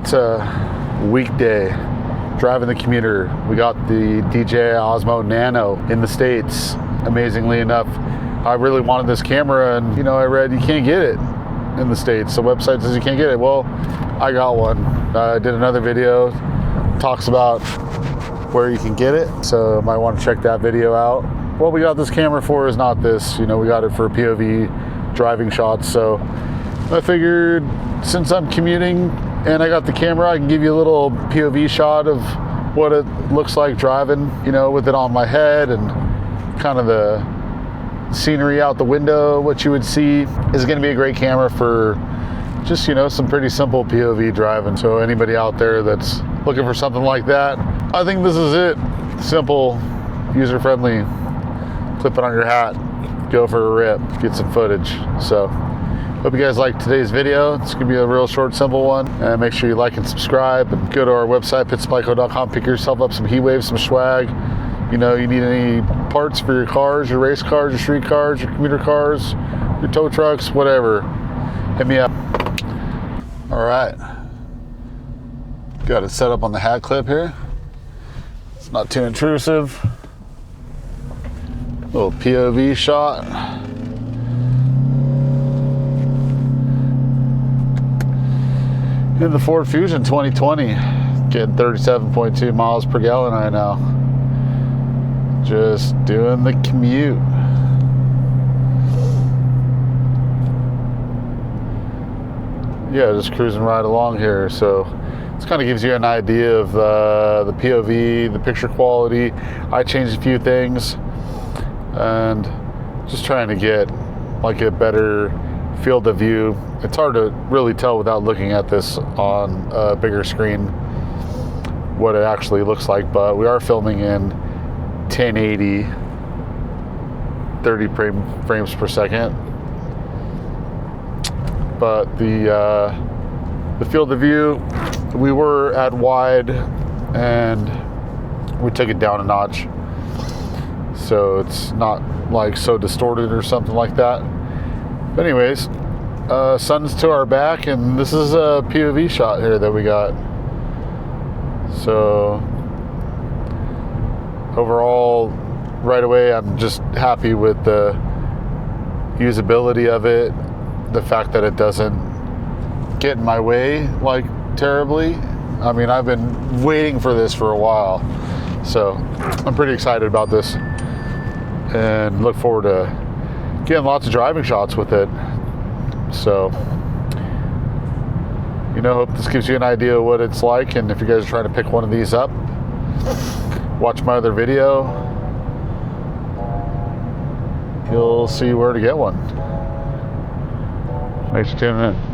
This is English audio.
It's a weekday, driving the commuter. We got the Dji Osmo Nano in the States. Amazingly enough, I really wanted this camera, and I read you can't get it in the States. The website says you can't get it. Well, I got one. I did another video, talks about where you can get it, so you might want to check that video out. What we got this camera for is not this. We got it for POV driving shots, so I figured since I'm commuting and I got the camera, I can give you a little POV shot of what it looks like driving, with it on my head, and kind of the scenery out the window. What you would see is going to be a great camera for just, some pretty simple POV driving. So anybody out there that's looking for something like that, I think this is it. Simple, user-friendly, clip it on your hat, go for a rip, get some footage. So hope you guys liked today's video. It's gonna be a real short, simple one. And make sure you like and subscribe, and go to our website, pitspyco.com. Pick yourself up some heat waves, some swag. You need any parts for your cars, your race cars, your street cars, your commuter cars, your tow trucks, whatever. Hit me up. All right. Got it set up on the hat clip here. It's not too intrusive. Little POV shot. In the Ford Fusion 2020, getting 37.2 miles per gallon right now. Just doing the commute. Yeah, just cruising right along here. So this kind of gives you an idea of the POV, the picture quality. I changed a few things and just trying to get like a better field of view. It's hard to really tell without looking at this on a bigger screen what it actually looks like, but we are filming in 1080, 30 frames per second. But the field of view, we were at wide and we took it down a notch, so it's not like so distorted or something like that. But anyways, sun's to our back, and this is a POV shot here that we got. So overall, right away, I'm just happy with the usability of it, the fact that it doesn't get in my way like terribly. I mean, I've been waiting for this for a while, so I'm pretty excited about this and look forward to getting lots of driving shots with it. So, hope this gives you an idea of what it's like, and if you guys are trying to pick one of these up, watch my other video. You'll see where to get one. Thanks for tuning in.